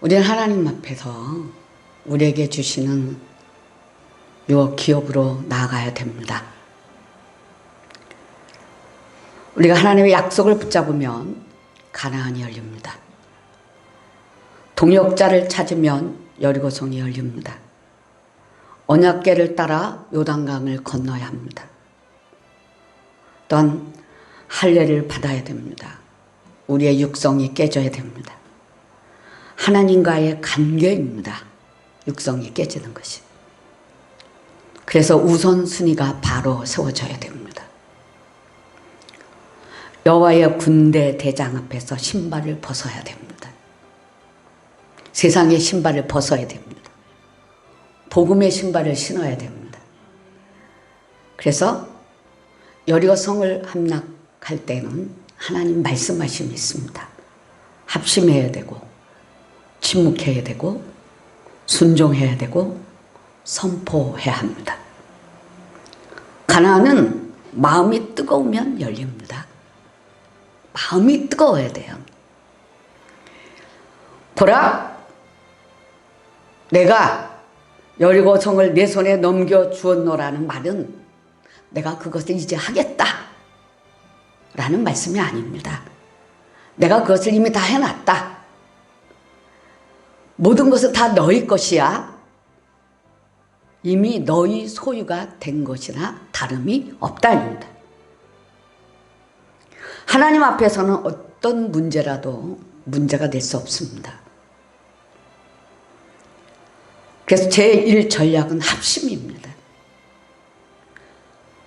우리는 하나님 앞에서 우리에게 주시는 요 기업으로 나아가야 됩니다. 우리가 하나님의 약속을 붙잡으면 가나안이 열립니다. 동역자를 찾으면 여리고성이 열립니다. 언약궤를 따라 요단강을 건너야 합니다. 또한 할례를 받아야 됩니다. 우리의 육성이 깨져야 됩니다. 하나님과의 관계입니다. 육성이 깨지는 것이. 그래서 우선순위가 바로 세워져야 됩니다. 여호와의 군대 대장 앞에서 신발을 벗어야 됩니다. 세상의 신발을 벗어야 됩니다. 복음의 신발을 신어야 됩니다. 그래서 여리고성을 함락할 때는 하나님 말씀하심이 있습니다. 합심해야 되고 침묵해야 되고 순종해야 되고 선포해야 합니다. 가나안은 마음이 뜨거우면 열립니다. 마음이 뜨거워야 돼요. 보라, 내가 여리고성을 내 손에 넘겨주었노라는 말은 내가 그것을 이제 하겠다 라는 말씀이 아닙니다. 내가 그것을 이미 다 해놨다. 모든 것은 다 너희 것이야. 이미 너희 소유가 된 것이나 다름이 없다입니다. 하나님 앞에서는 어떤 문제라도 문제가 될 수 없습니다. 그래서 제1 전략은 합심입니다.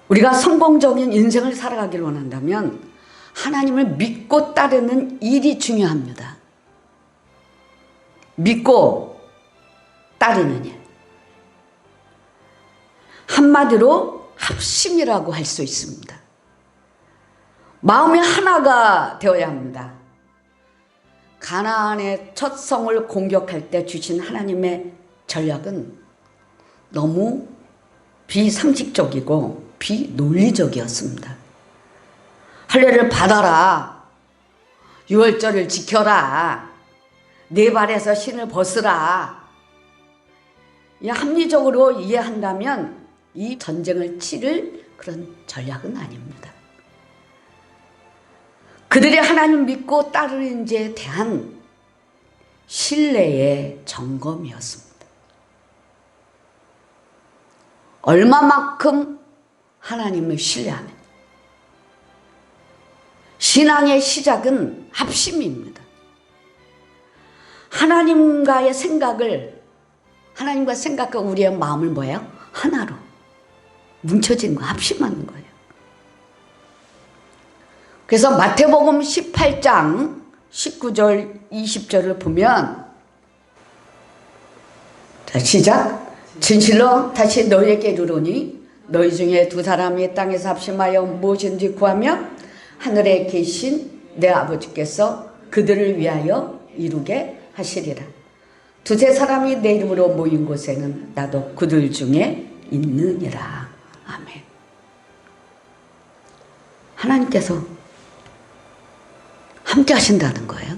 우리가 성공적인 인생을 살아가기를 원한다면 하나님을 믿고 따르는 일이 중요합니다. 믿고 따르는 일. 한마디로 합심이라고 할 수 있습니다. 마음이 하나가 되어야 합니다. 가나안의 첫 성을 공격할 때 주신 하나님의 전략은 너무 비상식적이고 비논리적이었습니다. 할례를 받아라. 유월절을 지켜라. 네 발에서 신을 벗으라. 합리적으로 이해한다면 이 전쟁을 치를 그런 전략은 아닙니다. 그들이 하나님 믿고 따르는지에 대한 신뢰의 점검이었습니다. 얼마만큼 하나님을 신뢰하는 신앙의 시작은 합심입니다. 하나님과 생각과 우리의 마음을 뭐예요? 하나로 뭉쳐진 거, 합심하는 거예요. 그래서 마태복음 18장 19절 20절을 보면, 자, 시작. 진실로 다시 너희에게 이르노니 너희 중에 두 사람이 땅에서 합심하여 무엇인지 구하면 하늘에 계신 내 아버지께서 그들을 위하여 이루게 하시리라. 두세 사람이 내 이름으로 모인 곳에는 나도 그들 중에 있느니라. 아멘. 하나님께서 함께 하신다는 거예요.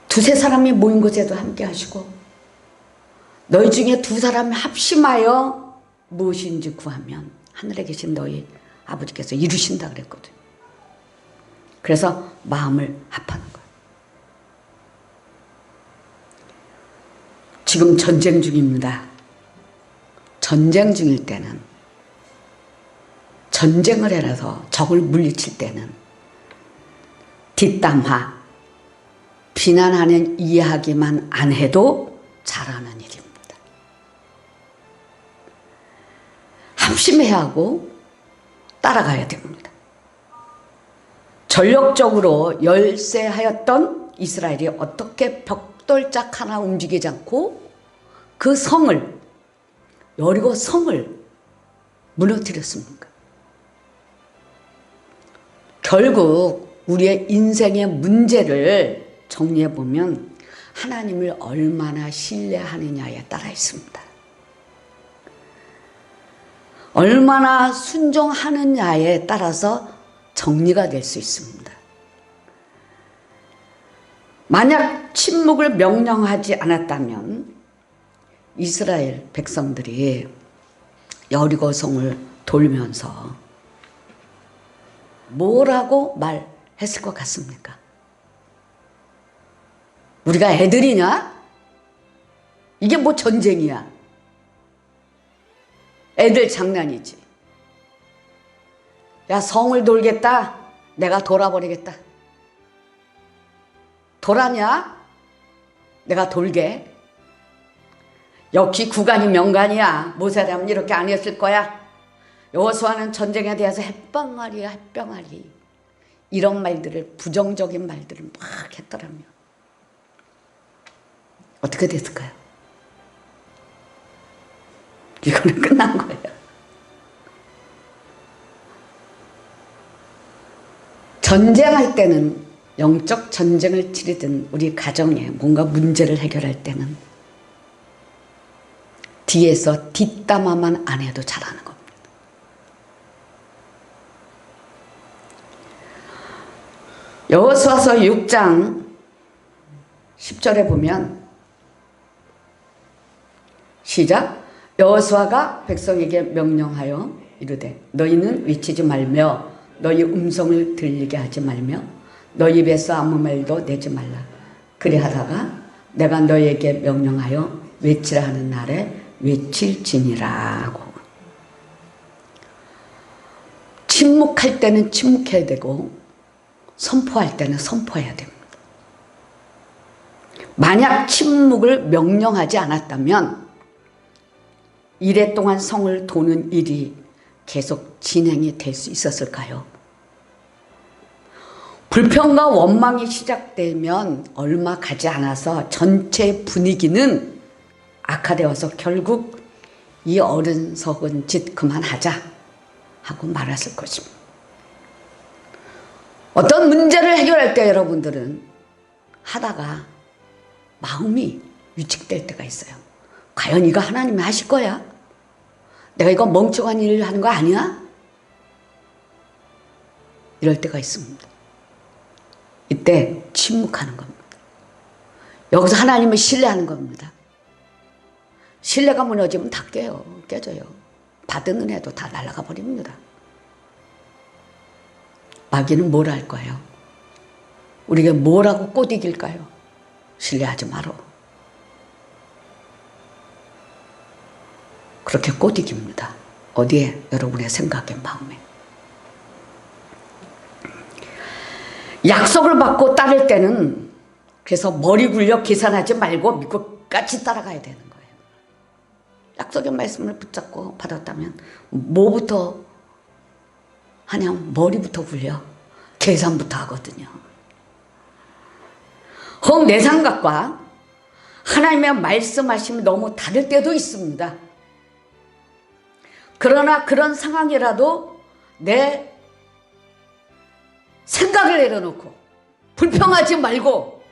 두세 사람이 모인 곳에도 함께 하시고, 너희 중에 두 사람이 합심하여 무엇인지 구하면 하늘에 계신 너희 아버지께서 이루신다 그랬거든요. 그래서 마음을 합하는 거예요. 지금 전쟁 중입니다. 전쟁 중일 때는, 전쟁을 해서 적을 물리칠 때는 뒷담화, 비난하는 이야기만 안 해도 잘하는 일입니다. 합심해야 하고 따라가야 됩니다. 전력적으로 열세하였던 이스라엘이 어떻게 벽돌짝 하나 움직이지 않고 그 성을, 여리고 성을 무너뜨렸습니까? 결국 우리의 인생의 문제를 정리해보면 하나님을 얼마나 신뢰하느냐에 따라 있습니다. 얼마나 순종하느냐에 따라서 정리가 될 수 있습니다. 만약 침묵을 명령하지 않았다면 이스라엘 백성들이 여리고성을 돌면서 뭐라고 말했을 것 같습니까? 우리가 애들이냐? 이게 뭐 전쟁이야? 애들 장난이지. 야, 성을 돌겠다. 내가 돌아버리겠다. 돌았냐? 내가 돌게. 역시 구간이 명간이야. 모세라면 이렇게 안 했을 거야. 여호수아는 전쟁에 대해서 햇병아리야, 햇병아리. 이런 말들을, 부정적인 말들을 막 했더라며. 어떻게 됐을까요? 이거는 끝난 거예요. 전쟁할 때는, 영적 전쟁을 치르든 우리 가정에 뭔가 문제를 해결할 때는 뒤에서 뒷담화만 안 해도 잘하는 겁니다. 여호수아서 6장 10절에 보면 시작. 여호수아가 백성에게 명령하여 이르되 너희는 외치지 말며 너희 음성을 들리게 하지 말며 너희 입에서 아무 말도 내지 말라. 그리하다가 내가 너희에게 명령하여 외치라 하는 날에 외칠지니라고. 침묵할 때는 침묵해야 되고 선포할 때는 선포해야 됩니다. 만약 침묵을 명령하지 않았다면 이래 동안 성을 도는 일이 계속 진행이 될 수 있었을까요? 불평과 원망이 시작되면 얼마 가지 않아서 전체 분위기는 악화되어서 결국 이 어른 썩은 짓 그만하자 하고 말았을 것입니다. 어떤 문제를 해결할 때 여러분들은 하다가 마음이 위축될 때가 있어요. 과연 이거 하나님이 하실 거야? 내가 이거 멍청한 일을 하는 거 아니야? 이럴 때가 있습니다. 이때 침묵하는 겁니다. 여기서 하나님을 신뢰하는 겁니다. 신뢰가 무너지면 다 깨져요. 받은 은혜도 다 날아가 버립니다. 마귀는 뭘 할 거예요? 우리가 뭐라고 꽃 이길까요? 신뢰하지 마라. 그렇게 꽃 이깁니다. 어디에? 여러분의 생각에, 마음에. 약속을 받고 따를 때는 그래서 머리 굴려 계산하지 말고 믿고 끝까지 따라가야 되는 거예요. 약속의 말씀을 붙잡고 받았다면 뭐부터 하냐면 머리부터 굴려 계산부터 하거든요. 혹 내 생각과 하나님의 말씀하심이 너무 다를 때도 있습니다. 그러나 그런 상황이라도 내 생각을 내려놓고 불평하지 말고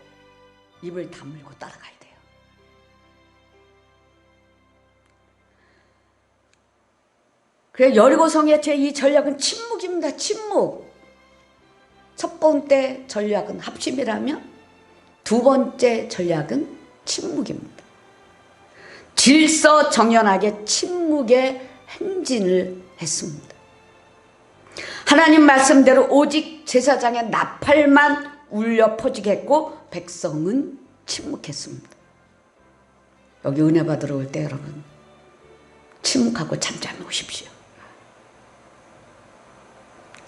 입을 다물고 따라가야 돼요. 그래 여리고성의 제2 전략은 침묵입니다. 침묵. 첫 번째 전략은 합심이라면 두 번째 전략은 침묵입니다. 질서정연하게 침묵에 행진을 했습니다. 하나님 말씀대로 오직 제사장의 나팔만 울려 퍼지게 했고 백성은 침묵했습니다. 여기 은혜 받으러 올 때 여러분 침묵하고 잠잠히 오십시오.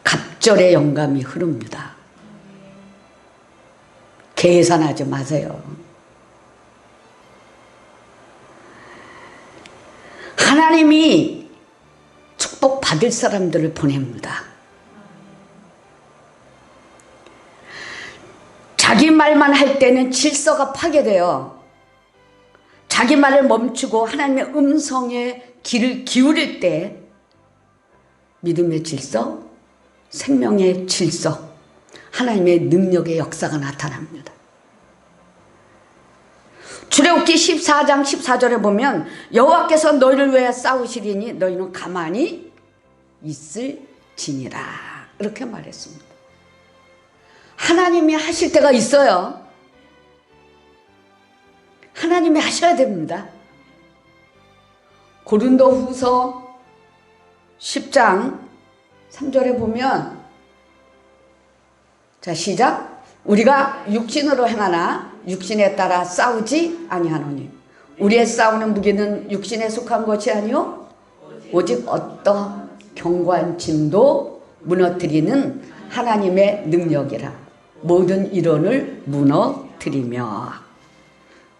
갑절의 영감이 흐릅니다. 계산하지 마세요. 하나님이 축복받을 사람들을 보냅니다. 자기 말만 할 때는 질서가 파괴돼요. 자기 말을 멈추고 하나님의 음성에 귀를 기울일 때 믿음의 질서, 생명의 질서, 하나님의 능력의 역사가 나타납니다. 출애굽기 14장 14절에 보면 여호와께서 너희를 위해 싸우시리니 너희는 가만히 있을지니라 이렇게 말했습니다. 하나님이 하실 때가 있어요. 하나님이 하셔야 됩니다. 고린도후서 10장 3절에 보면, 자 시작. 우리가 육신으로 행하나 육신에 따라 싸우지 아니하노니 우리의 싸우는 무기는 육신에 속한 것이 아니요 오직 어떤 견고한 짐도 무너뜨리는 하나님의 능력이라. 모든 이론을 무너뜨리며.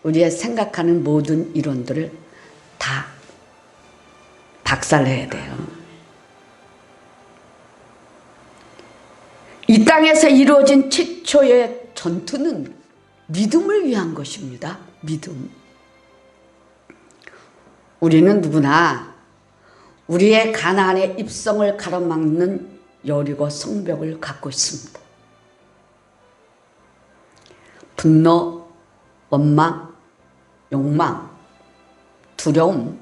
우리의 생각하는 모든 이론들을 다 박살내야 돼요. 이 땅에서 이루어진 최초의 전투는 믿음을 위한 것입니다. 믿음. 우리는 누구나 우리의 가나안의 입성을 가로막는 여리고 성벽을 갖고 있습니다. 분노, 원망, 욕망, 두려움,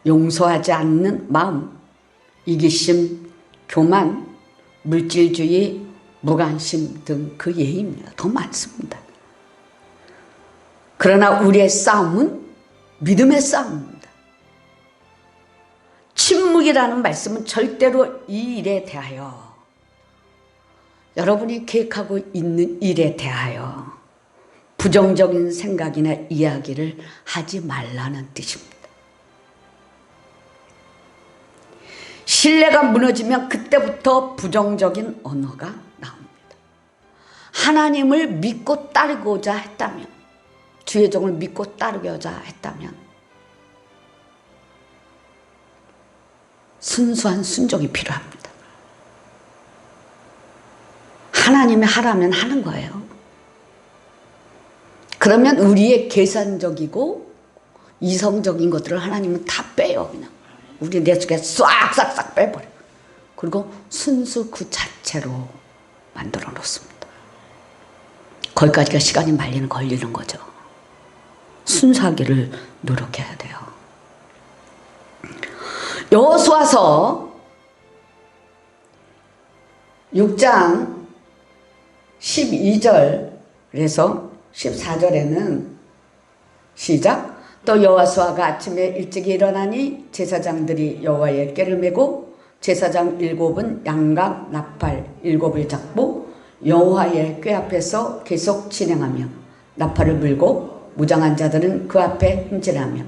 용서하지 않는 마음, 이기심, 교만, 물질주의, 무관심 등 그 예입니다. 더 많습니다. 그러나 우리의 싸움은 믿음의 싸움입니다. 침묵이라는 말씀은 절대로 이 일에 대하여, 여러분이 계획하고 있는 일에 대하여 부정적인 생각이나 이야기를 하지 말라는 뜻입니다. 신뢰가 무너지면 그때부터 부정적인 언어가 나옵니다. 하나님을 믿고 따르고자 했다면, 주의 종을 믿고 따르고자 했다면 순수한 순종이 필요합니다. 하나님이 하라면 하는 거예요. 그러면 우리의 계산적이고 이성적인 것들을 하나님은 다 빼요. 그냥 우리 내 속에 싹싹싹 빼버려. 그리고 순수 그 자체로 만들어 놓습니다. 거기까지가 시간이 걸리는 거죠. 순수하기를 노력해야 돼요. 여호수아서 6장 12절에서 14절에는 시작. 또 여호수아가 아침에 일찍 일어나니 제사장들이 여호와의 궤를 메고 제사장 7은 양각 나팔 7을 잡고 여호와의 궤 앞에서 계속 진행하며 나팔을 불고 무장한 자들은 그 앞에 행진하며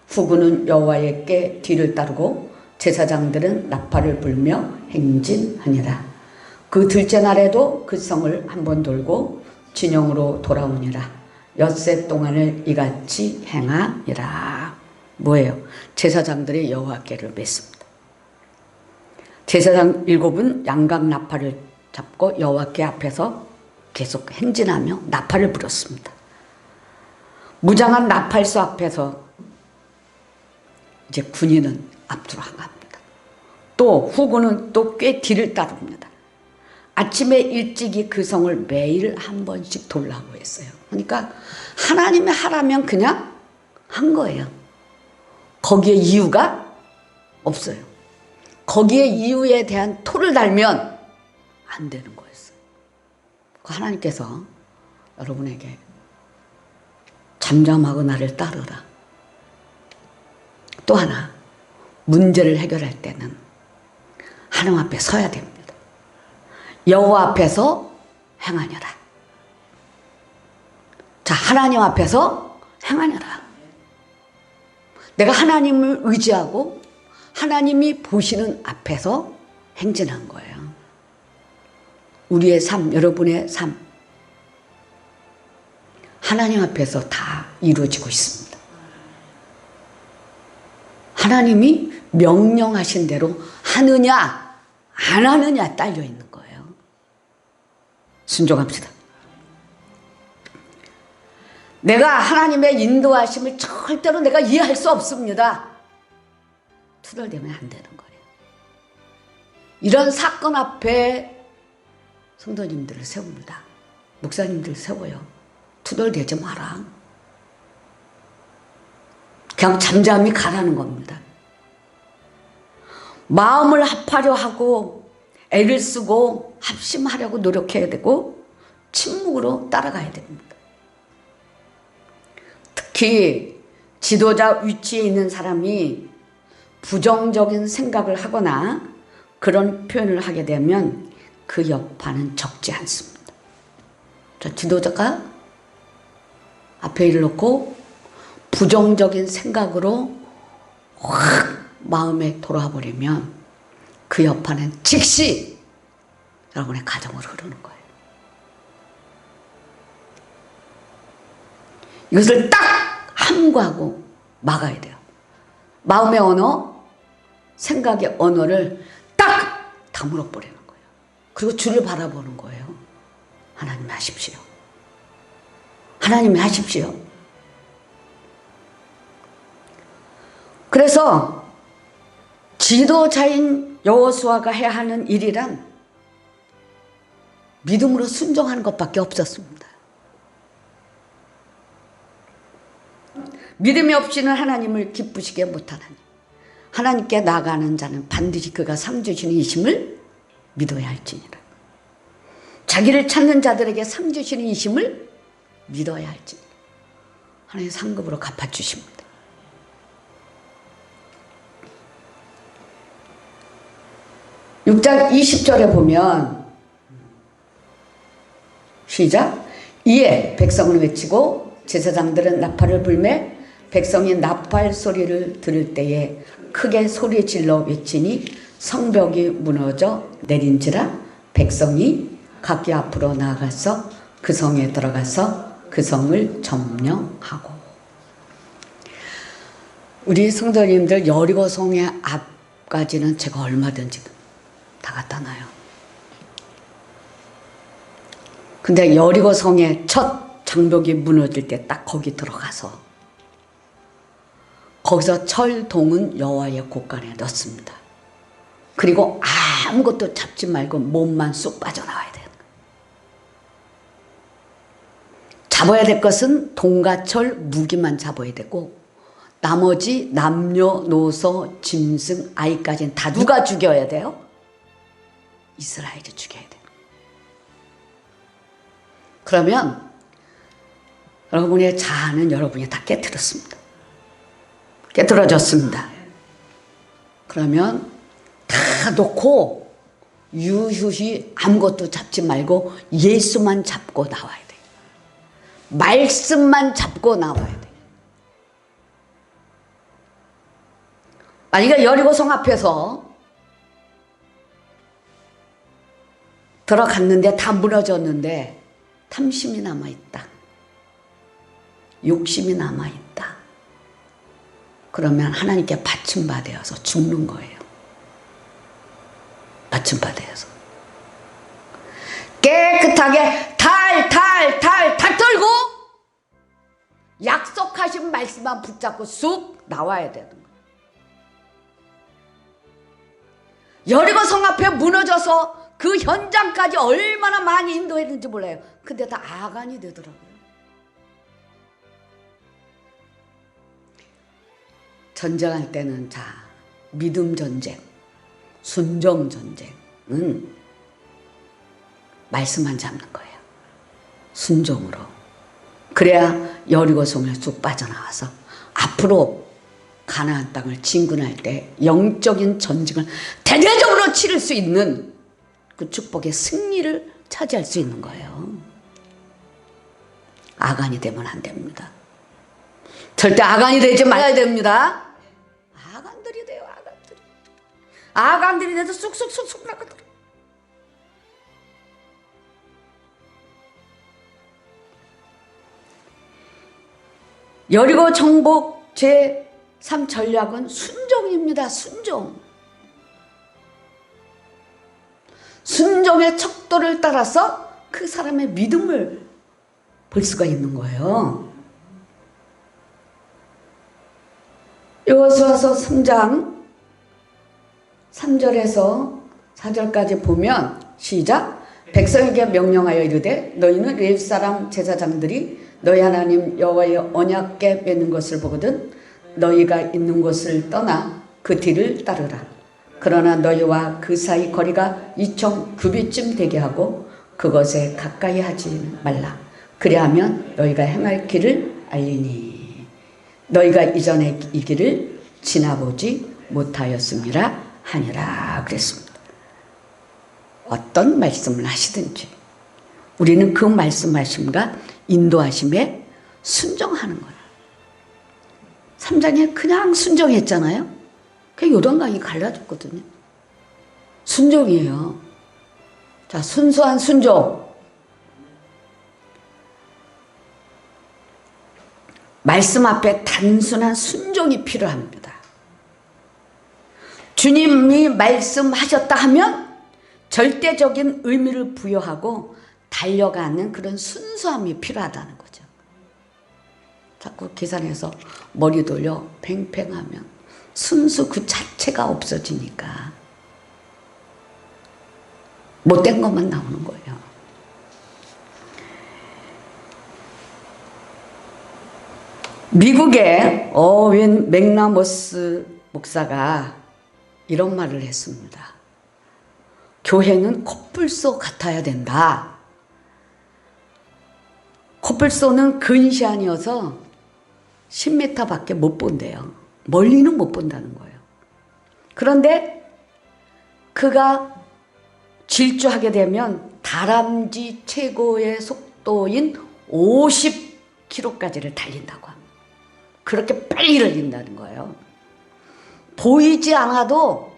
후군은 여호와의 궤 뒤를 따르고 제사장들은 나팔을 불며 행진하니라. 그 둘째 날에도 그 성을 한번 돌고 진영으로 돌아오니라. 엿새 동안을 이같이 행하니라. 뭐예요? 제사장들이 여호와께를 맺습니다. 제사장 7은 양각 나팔을 잡고 여호와께 앞에서 계속 행진하며 나팔을 불었습니다. 무장한 나팔소 앞에서 이제 군인은 앞으로 나갑니다. 또 후군은 또 꽤 뒤를 따릅니다. 아침에 일찍이 그 성을 매일 한 번씩 돌라고 했어요. 그러니까 하나님이 하라면 그냥 한 거예요. 거기에 이유가 없어요. 거기에 이유에 대한 토를 달면 안 되는 거였어요. 하나님께서 여러분에게 잠잠하고 나를 따르라. 또 하나, 문제를 해결할 때는 하나님 앞에 서야 됩니다. 여호와 앞에서 행하니라. 자, 하나님 앞에서 행하니라. 내가 하나님을 의지하고 하나님이 보시는 앞에서 행진한 거예요. 우리의 삶, 여러분의 삶, 하나님 앞에서 다 이루어지고 있습니다. 하나님이 명령하신 대로 하느냐 안 하느냐 딸려 있는 거예요. 순종합시다. 내가 하나님의 인도하심을 절대로 내가 이해할 수 없습니다. 투덜대면 안 되는 거예요. 이런 사건 앞에 성도님들을 세웁니다. 목사님들 세워요. 투덜대지 마라. 그냥 잠잠히 가라는 겁니다. 마음을 합하려 하고 애를 쓰고 합심하려고 노력해야 되고 침묵으로 따라가야 됩니다. 특히 지도자 위치에 있는 사람이 부정적인 생각을 하거나 그런 표현을 하게 되면 그 여파는 적지 않습니다. 자, 지도자가 앞에 일을 놓고 부정적인 생각으로 확 마음에 돌아와 버리면 그 여파는 즉시 여러분의 가정으로 흐르는 거예요. 이것을 딱 함구하고 막아야 돼요. 마음의 언어, 생각의 언어를 딱 다물어 버리는 거예요. 그리고 주를 바라보는 거예요. 하나님 하십시오. 하나님이 하십시오. 그래서 지도자인 여호수아가 해야 하는 일이란 믿음으로 순종하는 것밖에 없었습니다. 믿음이 없이는 하나님을 기쁘시게 못하나니 하나님께 나아가는 자는 반드시 그가 상 주시는 이심을 믿어야 할지니라. 자기를 찾는 자들에게 상 주시는 이심을 믿어야 할지니라. 하나님 상급으로 갚아주십니다. (6장 20절에) 보면 시작. 이에 백성을 외치고 제사장들은 나팔을 불매 백성이 나팔 소리를 들을 때에 크게 소리 질러 외치니 성벽이 무너져 내린지라. 백성이 각기 앞으로 나아가서 그 성에 들어가서 그 성을 점령하고. 우리 성도님들 여리고성의 앞까지는 제가 얼마든지 다 갖다 놔요. 근데 여리고성의 첫 장벽이 무너질 때 딱 거기 들어가서 거기서 철동은 여호와의 곳간에 넣습니다. 그리고 아무것도 잡지 말고 몸만 쑥 빠져나와야 돼요. 잡아야 될 것은 동과 철, 무기만 잡아야 되고 나머지 남녀노소, 짐승, 아이까지는 다 누가 죽여야 돼요? 이스라엘이 죽여야 돼요. 그러면 여러분의 자아는 여러분이 다 깨트렸습니다. 깨트려졌습니다. 그러면 다 놓고 유유히 아무것도 잡지 말고 예수만 잡고 나와야 돼요. 말씀만 잡고 나와야 돼요. 만약에 여리고성 앞에서 들어갔는데 다 무너졌는데 탐심이 남아있다, 욕심이 남아있다, 그러면 하나님께 받침받아서 죽는 거예요. 받침받아서 깨끗하게 탈 털고 약속하신 말씀만 붙잡고 쑥 나와야 되는 거예요. 여리고성 앞에 무너져서 그 현장까지 얼마나 많이 인도했는지 몰라요. 근데 다 아간이 되더라고요. 전쟁할 때는 자, 믿음 전쟁, 순종 전쟁은 말씀만 잡는 거예요. 순종으로. 그래야 여리고성에 쑥 빠져나와서 앞으로 가나안 땅을 진군할 때 영적인 전쟁을 대대적으로 치를 수 있는 그 축복의 승리를 차지할 수 있는 거예요. 아간이 되면 안 됩니다. 절대 아간이 되지 말아야 됩니다. 아간들이 돼요. 아간들이 돼서 쑥쑥 나가더라. 여리고 정복 제3 전략은 순종입니다. 순종의 척도를 따라서 그 사람의 믿음을 볼 수가 있는 거예요. 여호수아서 3장 3절에서 4절까지 보면 시작. 백성에게 명령하여 이르되 너희는 레위 사람 제사장들이 너희 하나님 여호와의 언약궤 맺는 것을 보거든 너희가 있는 곳을 떠나 그 뒤를 따르라. 그러나 너희와 그 사이 거리가 2,000규빗쯤 되게 하고 그것에 가까이 하지 말라. 그리하면 너희가 행할 길을 알리니. 너희가 이전의 이 길을 지나보지 못하였음이라 하니라 그랬습니다. 어떤 말씀을 하시든지 우리는 그 말씀하심과 인도하심에 순종하는 거예요. 3장에 그냥 순종했잖아요. 그 요단강이 갈라졌거든요. 순종이에요. 자, 순수한 순종. 말씀 앞에 단순한 순종이 필요합니다. 주님이 말씀하셨다 하면 절대적인 의미를 부여하고 달려가는 그런 순수함이 필요하다는 거죠. 자꾸 계산해서 머리 돌려 팽팽하면 순수 그 자체가 없어지니까 못된 것만 나오는 거예요. 미국의 어윈 맥나모스 목사가 이런 말을 했습니다. 교회는 코뿔소 같아야 된다. 코뿔소는 근시안이어서 10m 밖에 못 본대요. 멀리는 못 본다는 거예요. 그런데 그가 질주하게 되면 다람쥐 최고의 속도인 50km까지를 달린다고 합니다. 그렇게 빨리 달린다는 거예요. 보이지 않아도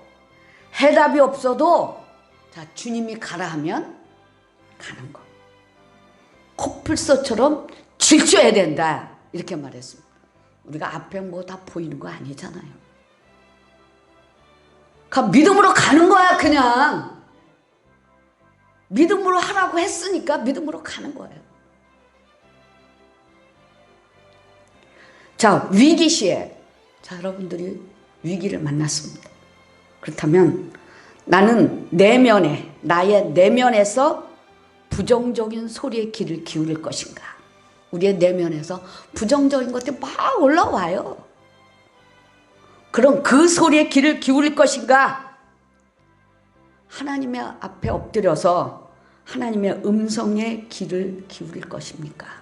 해답이 없어도 자, 주님이 가라 하면 가는 거. 코뿔소처럼 질주해야 된다. 이렇게 말했습니다. 우리가 앞에 뭐 다 보이는 거 아니잖아요. 믿음으로 가는 거야, 그냥. 믿음으로 하라고 했으니까 믿음으로 가는 거예요. 자, 위기 시에 자, 여러분들이 위기를 만났습니다. 그렇다면 나는 내면에, 나의 내면에서 부정적인 소리에 귀를 기울일 것인가? 우리의 내면에서 부정적인 것들이 막 올라와요. 그럼 그 소리에 귀를 기울일 것인가? 하나님의 앞에 엎드려서 하나님의 음성에 귀를 기울일 것입니까?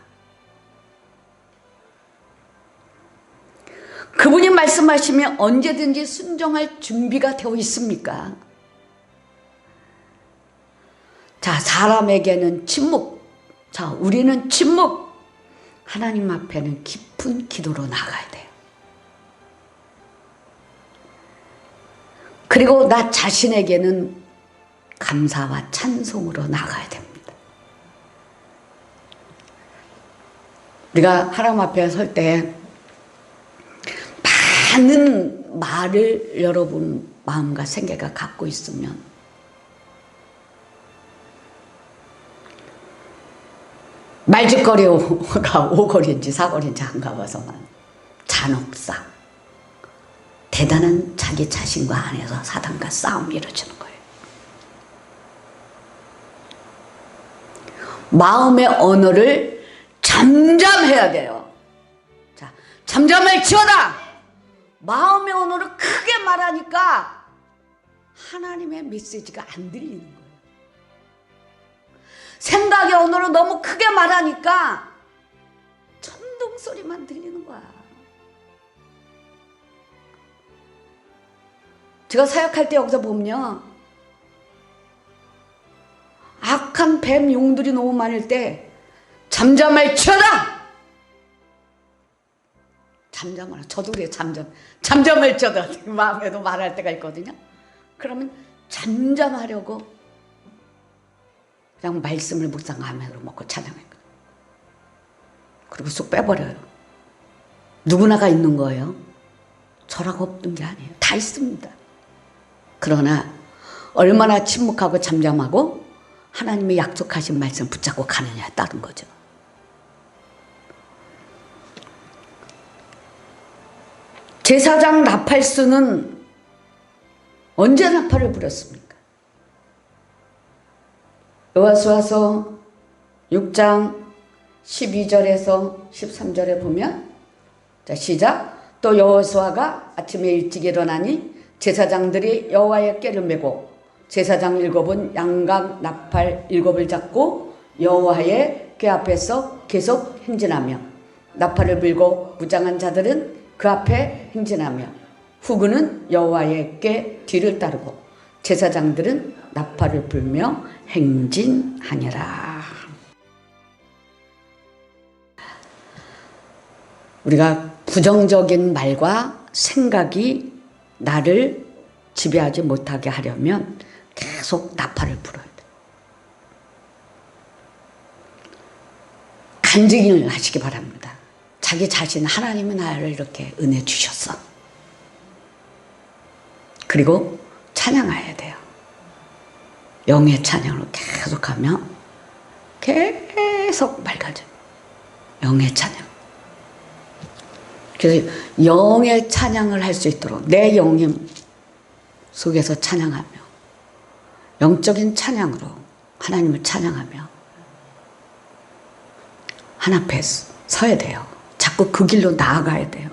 그분이 말씀하시면 언제든지 순종할 준비가 되어 있습니까? 자, 사람에게는 침묵. 자, 우리는 침묵. 하나님 앞에는 깊은 기도로 나가야 돼요. 그리고 나 자신에게는 감사와 찬송으로 나가야 됩니다. 우리가 하나님 앞에 설 때 많은 말을 여러분 마음과 생각을 갖고 있으면 말죽거리가 5거리인지 4거리인지 안 가봐서만 잔혹사, 대단한 자기 자신과 안에서 사단과 싸움이 이루어지는 거예요. 마음의 언어를 잠잠해야 돼요. 자, 잠잠을 지어라! 마음의 언어를 크게 말하니까 하나님의 메시지가 안 들리는 거예요. 생각의 언어를 너무 크게 말하니까 천둥 소리만 들리는 거야. 제가 사역할 때 여기서 보면요, 악한 뱀 용들이 너무 많을 때 잠잠을 쳐라! 잠잠하라. 저도 그래요. 잠잠을 쳐라. 마음에도 말할 때가 있거든요. 그러면 잠잠하려고 그냥 말씀을 묵상하면서 먹고 찬양했거든요. 그리고 쑥 빼버려요. 누구나가 있는 거예요. 저라고 없는 게 아니에요. 다 있습니다. 그러나 얼마나 침묵하고 잠잠하고 하나님의 약속하신 말씀 붙잡고 가느냐에 따른 거죠. 제사장 나팔수는 언제 나팔을 불었습니까? 여호수아서 6장 12절에서 13절에 보면, 자, 시작. 또 여호수아가 아침에 일찍 일어나니 제사장들이 여호와의 궤를 메고 제사장 7은 양각 나팔 7을 잡고 여호와의 궤 앞에서 계속 행진하며 나팔을 불고 무장한 자들은 그 앞에 행진하며 후군은 여호와께 뒤를 따르고 제사장들은 나팔을 불며 행진하니라. 우리가 부정적인 말과 생각이 나를 지배하지 못하게 하려면 계속 나팔을 불어야 돼. 간증을 하시기 바랍니다. 자기 자신, 하나님은 나를 이렇게 은혜 주셨어. 그리고 찬양해야 돼요. 영의 찬양으로 계속하며 계속 맑아져요. 영의 찬양. 그래서 영의 찬양을 할 수 있도록 내 영의 속에서 찬양하며 영적인 찬양으로 하나님을 찬양하며 하나님 앞에 서야 돼요. 자꾸 그 길로 나아가야 돼요.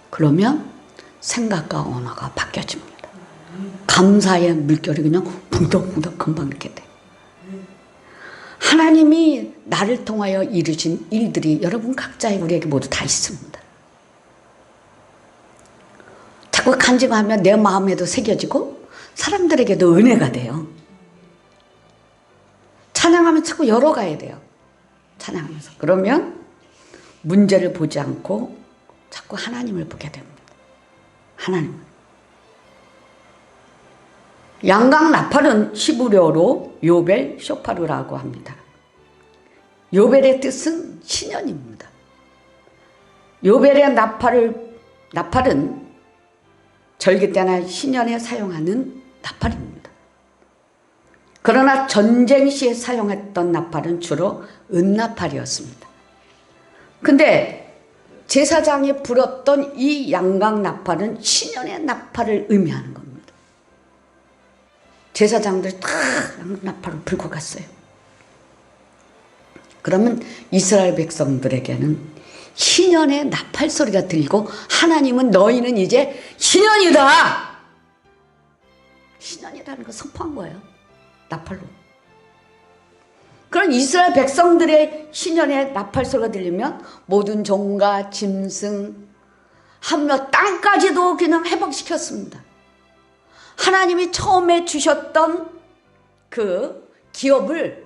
그러면 생각과 언어가 바뀌어집니다. 감사의 물결이 그냥 붕덕붕덕 금방 이렇게 돼. 하나님이 나를 통하여 이루신 일들이 여러분 각자의 우리에게 모두 다 있습니다. 자꾸 간증하면 내 마음에도 새겨지고 사람들에게도 은혜가 돼요. 찬양하면 자꾸 열어가야 돼요. 찬양하면서. 그러면 문제를 보지 않고 자꾸 하나님을 보게 됩니다. 하나님. 양각 나팔은 히브리어로 요벨 쇼파르라고 합니다. 요벨의 뜻은 신년입니다. 요벨의 나팔은 절기 때나 신년에 사용하는 나팔입니다. 그러나 전쟁 시에 사용했던 나팔은 주로 은나팔이었습니다. 근데 제사장이 불었던 이 양각 나팔은 신년의 나팔을 의미하는 겁니다. 제사장들이 다 양각 나팔을 불고 갔어요. 그러면 이스라엘 백성들에게는 신년의 나팔 소리가 들리고 하나님은 너희는 이제 신년이다. 신년이라는 걸 선포한 거예요. 나팔로. 그런 이스라엘 백성들의 신년의 나팔 소리가 들리면 모든 종과 짐승 하며 땅까지도 그냥 회복시켰습니다. 하나님이 처음에 주셨던 그 기업을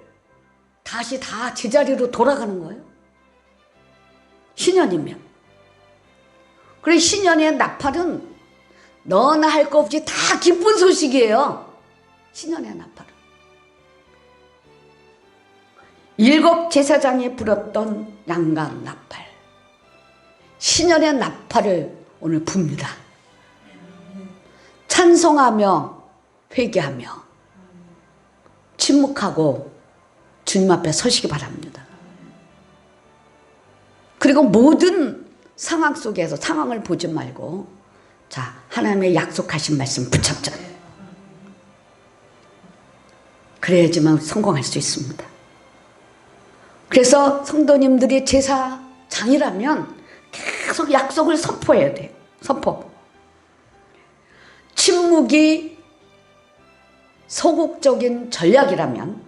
다시 다 제자리로 돌아가는 거예요. 신년이면. 그래서 신년의 나팔은 너나 할 거 없이 다 기쁜 소식이에요. 신년의 나팔은. 7 제사장이 불었던 양각 나팔. 신년의 나팔을 오늘 붑니다. 찬송하며 회개하며 침묵하고 주님 앞에 서시기 바랍니다. 그리고 모든 상황 속에서 상황을 보지 말고 자, 하나님의 약속하신 말씀 붙잡자. 그래야지만 성공할 수 있습니다. 그래서 성도님들이 제사장이라면 계속 약속을 선포해야 돼요. 선포. 침묵이 소극적인 전략이라면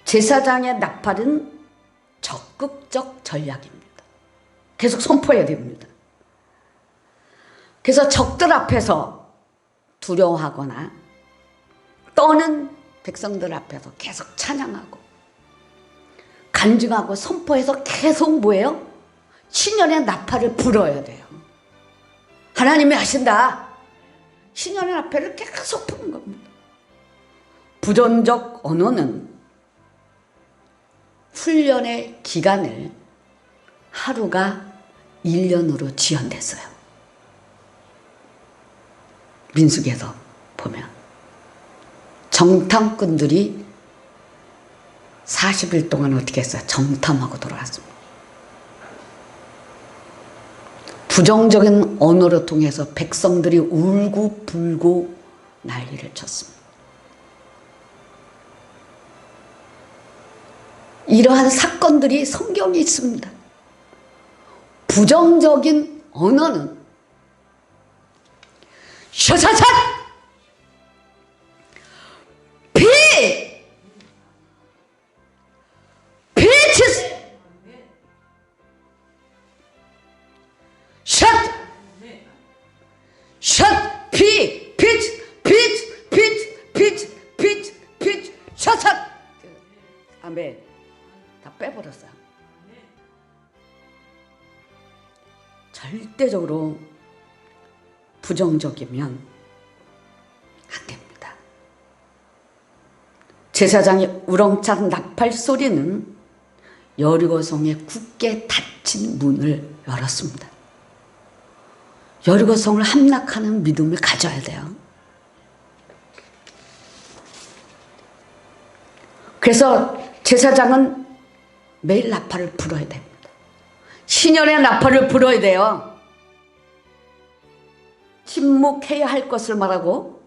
제사장의 나팔은 적극적 전략입니다. 계속 선포해야 됩니다. 그래서 적들 앞에서 두려워하거나 떠는 백성들 앞에서 계속 찬양하고 간증하고 선포해서 계속 뭐예요? 신년의 나팔을 불어야 돼요. 하나님이 하신다. 신년의 나팔을 계속 부는 겁니다. 부정적 언어는 훈련의 기간을 하루가 1년으로 지연됐어요. 민수기에서 보면 정탐꾼들이 40일 동안 어떻게 했어요? 정탐하고 돌아왔습니다. 부정적인 언어를 통해서 백성들이 울고 불고 난리를 쳤습니다. 이러한 사건들이 성경에 있습니다. 부정적인 언어는 샤샤샷 담배 다 빼버렸어요. 절대적으로 부정적이면 안 됩니다. 제사장의 우렁찬 나팔 소리는 여리고성의 굳게 닫힌 문을 열었습니다. 여리고성을 함락하는 믿음을 가져야 돼요. 그래서 제사장은 매일 나팔을 불어야 됩니다. 신년의 나팔을 불어야 돼요. 침묵해야 할 것을 말하고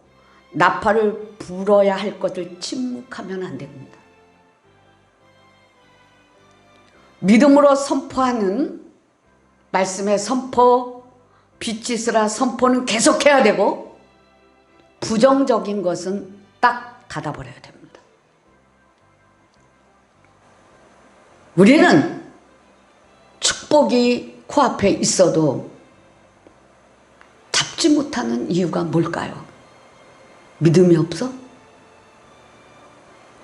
나팔을 불어야 할 것을 침묵하면 안 됩니다. 믿음으로 선포하는 말씀의 선포, 빛이 있으라 선포는 계속해야 되고 부정적인 것은 딱 닫아버려야 됩니다. 우리는 축복이 코앞에 있어도 잡지 못하는 이유가 뭘까요? 믿음이 없어?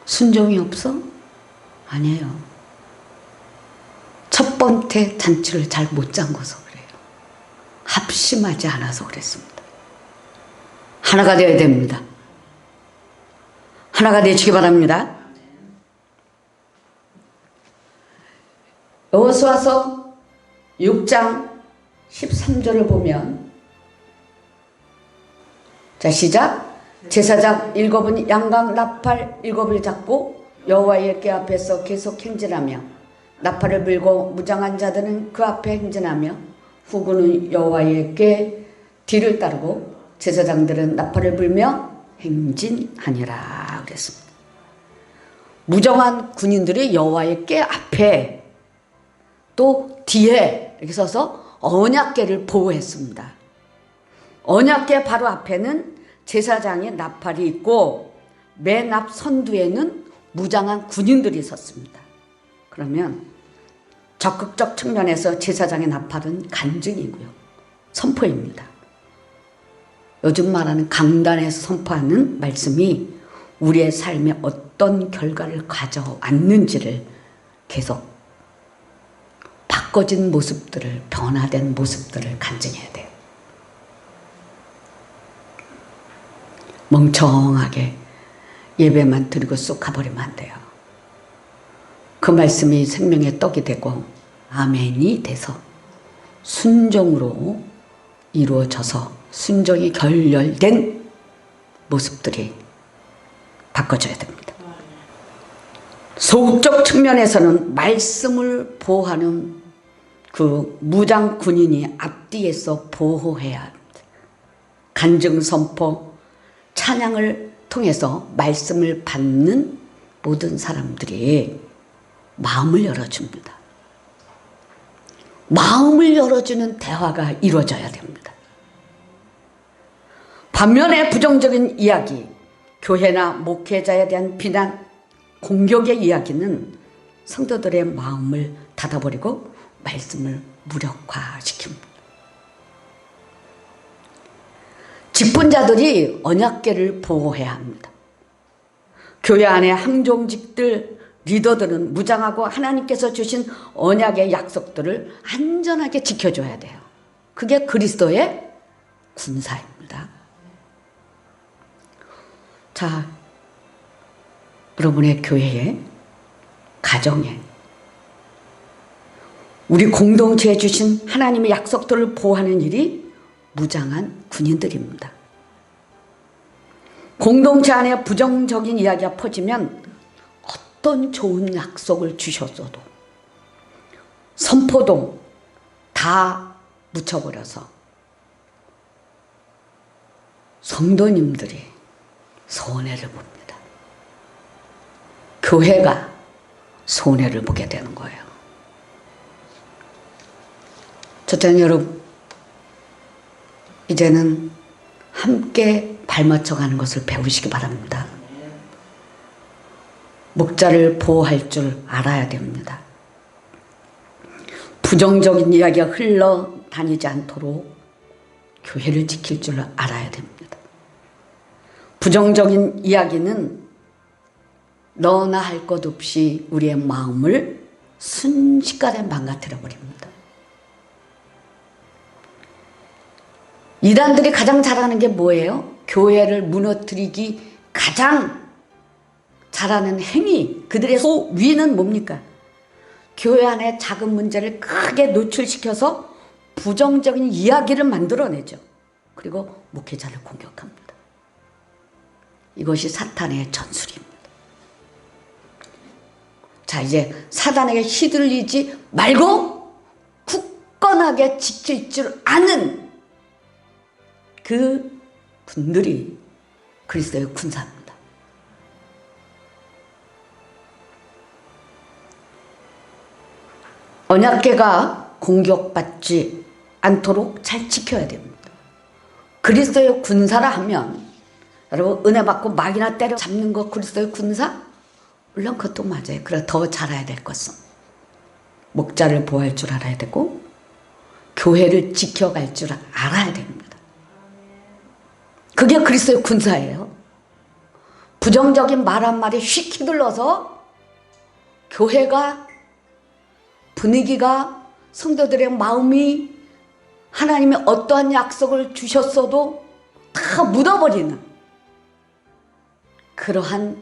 순종이 없어? 아니에요. 첫 번째 잔치를 잘 못 잠궈서 그래요. 합심하지 않아서 그랬습니다. 하나가 되어야 됩니다. 하나가 되시기 바랍니다. 여호수아서 6장 13절을 보면, 자 시작. 제사장 7은 양각 나팔 7을 잡고 여호와의 궤 앞에서 계속 행진하며 나팔을 불고 무장한 자들은 그 앞에 행진하며 후군은 여호와의 궤 뒤를 따르고 제사장들은 나팔을 불며 행진하니라 그랬습니다. 무정한 군인들이 여호와의 궤 앞에 또 뒤에 이렇게 서서 언약궤를 보호했습니다. 언약궤 바로 앞에는 제사장의 나팔이 있고 맨 앞 선두에는 무장한 군인들이 섰습니다. 그러면 적극적 측면에서 제사장의 나팔은 간증이고요. 선포입니다. 요즘 말하는 강단에서 선포하는 말씀이 우리의 삶에 어떤 결과를 가져왔는지를 계속 바꿔진 모습들을, 변화된 모습들을 간증해야 돼요. 멍청하게 예배만 드리고 쑥 가버리면 안 돼요. 그 말씀이 생명의 떡이 되고 아멘이 돼서 순종으로 이루어져서 순종이 결렬된 모습들이 바꿔져야 됩니다. 소극적 측면에서는 말씀을 보호하는 그 무장 군인이 앞뒤에서 보호해야 합니다. 간증 선포, 찬양을 통해서 말씀을 받는 모든 사람들이 마음을 열어줍니다. 마음을 열어주는 대화가 이루어져야 됩니다. 반면에 부정적인 이야기, 교회나 목회자에 대한 비난, 공격의 이야기는 성도들의 마음을 닫아버리고 말씀을 무력화시킵니다. 직분자들이 언약궤를 보호해야 합니다. 교회 안에 항종직들, 리더들은 무장하고 하나님께서 주신 언약의 약속들을 안전하게 지켜줘야 돼요. 그게 그리스도의 군사입니다. 자, 여러분의 교회에, 가정에, 우리 공동체에 주신 하나님의 약속들을 보호하는 일이 무장한 군인들입니다. 공동체 안에 부정적인 이야기가 퍼지면 어떤 좋은 약속을 주셨어도 선포도 다 묻혀버려서 성도님들이 손해를 봅니다. 교회가 손해를 보게 되는 거예요. 저는 여러분, 이제는 함께 발맞춰가는 것을 배우시기 바랍니다. 목자를 보호할 줄 알아야 됩니다. 부정적인 이야기가 흘러다니지 않도록 교회를 지킬 줄 알아야 됩니다. 부정적인 이야기는 너나 할 것 없이 우리의 마음을 순식간에 망가뜨려 버립니다. 이단들이 가장 잘하는 게 뭐예요? 교회를 무너뜨리기 가장 잘하는 행위, 그들의 소위는 뭡니까? 교회 안에 작은 문제를 크게 노출시켜서 부정적인 이야기를 만들어내죠. 그리고 목회자를 공격합니다. 이것이 사탄의 전술입니다. 자, 이제 사단에게 휘둘리지 말고 굳건하게 지킬 줄 아는 그 분들이 그리스도의 군사입니다. 언약궤가 공격받지 않도록 잘 지켜야 됩니다. 그리스도의 군사라 하면 여러분 은혜 받고 막이나 때려잡는 거 그리스도의 군사? 물론 그것도 맞아요. 그래 더 잘해야 될 것은 목자를 보호할 줄 알아야 되고 교회를 지켜갈 줄 알아야 됩니다. 그게 그리스도의 군사예요. 부정적인 말 한마디에 휙 휘둘러서 교회가 분위기가 성도들의 마음이 하나님이 어떠한 약속을 주셨어도 다 묻어버리는 그러한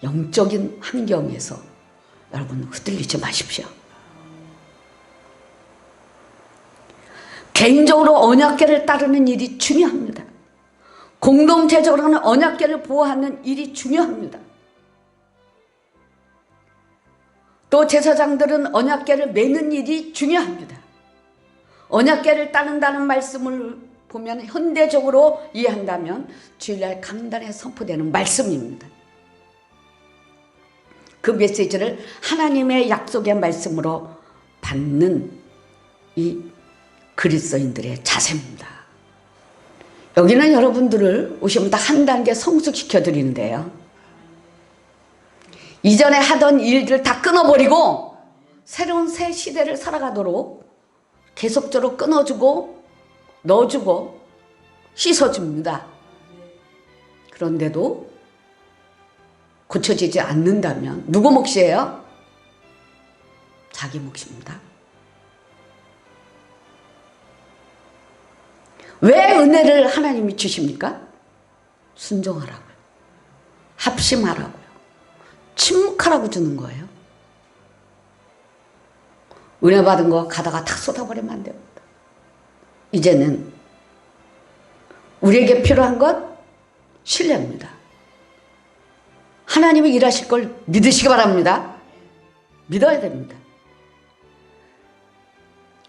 영적인 환경에서 여러분 흔들리지 마십시오. 개인적으로 언약궤를 따르는 일이 중요합니다. 공동체적으로는 언약궤를 보호하는 일이 중요합니다. 또 제사장들은 언약궤를 매는 일이 중요합니다. 언약궤를 따른다는 말씀을 보면 현대적으로 이해한다면 주일날 강단에 선포되는 말씀입니다. 그 메시지를 하나님의 약속의 말씀으로 받는 이 그리스도인들의 자세입니다. 여기는 여러분들을 오시면 다 한 단계 성숙시켜 드리는데요. 이전에 하던 일들을 다 끊어버리고 새로운 새 시대를 살아가도록 계속적으로 끊어주고 넣어주고 씻어줍니다. 그런데도 고쳐지지 않는다면 누구 몫이에요? 자기 몫입니다. 왜 은혜를 하나님이 주십니까? 순종하라고요. 합심하라고요. 침묵하라고 주는 거예요. 은혜 받은 거 가다가 탁 쏟아버리면 안 됩니다. 이제는 우리에게 필요한 것 신뢰입니다. 하나님이 일하실 걸 믿으시기 바랍니다. 믿어야 됩니다.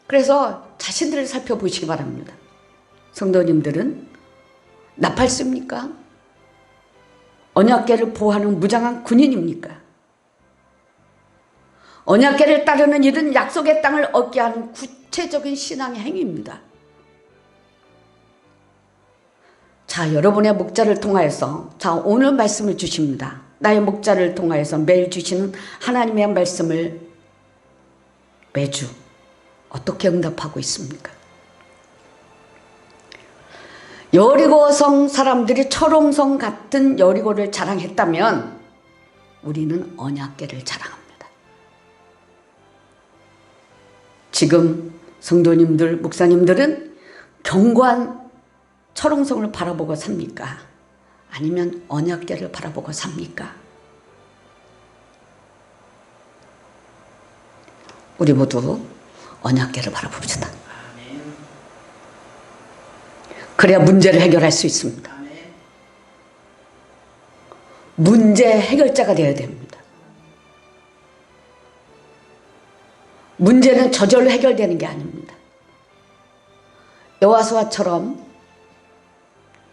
그래서 자신들을 살펴보시기 바랍니다. 성도님들은 나팔습니까? 언약궤를 보호하는 무장한 군인입니까? 언약궤를 따르는 일은 약속의 땅을 얻게 하는 구체적인 신앙의 행위입니다. 자, 여러분의 목자를 통하여서 자 오늘 말씀을 주십니다. 나의 목자를 통하여서 매일 주시는 하나님의 말씀을 매주 어떻게 응답하고 있습니까? 여리고성 사람들이 철옹성 같은 여리고를 자랑했다면 우리는 언약궤를 자랑합니다. 지금 성도님들, 목사님들은 견고한 철옹성을 바라보고 삽니까? 아니면 언약궤를 바라보고 삽니까? 우리 모두 언약궤를 바라봅시다. 그래야 문제를 해결할 수 있습니다. 문제 해결자가 되어야 됩니다. 문제는 저절로 해결되는 게 아닙니다. 여호수아처럼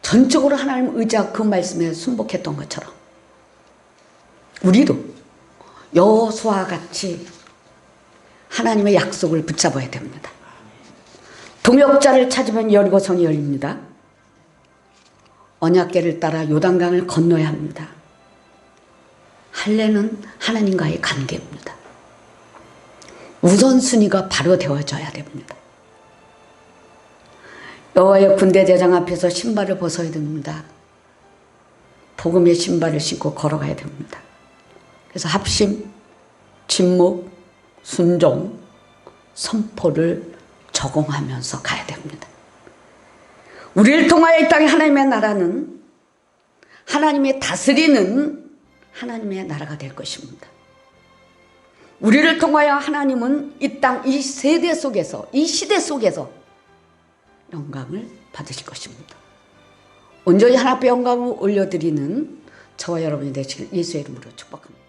전적으로 하나님 의지하고 그 말씀에 순복했던 것처럼 우리도 여호수아와 같이 하나님의 약속을 붙잡아야 됩니다. 동역자를 찾으면 여리고성이 열립니다. 언약궤를 따라 요단강을 건너야 합니다. 할례는 하나님과의 관계입니다. 우선순위가 바로 되어져야 됩니다. 여호와의 군대대장 앞에서 신발을 벗어야 됩니다. 복음의 신발을 신고 걸어가야 됩니다. 그래서 합심, 침묵, 순종, 선포를 적용하면서 가야 됩니다. 우리를 통하여 이 땅에 하나님의 나라는 하나님의 다스리는 하나님의 나라가 될 것입니다. 우리를 통하여 하나님은 이 땅, 이 세대 속에서, 이 시대 속에서 영광을 받으실 것입니다. 온전히 하나님께 영광을 올려드리는 저와 여러분이 되시길 예수의 이름으로 축복합니다.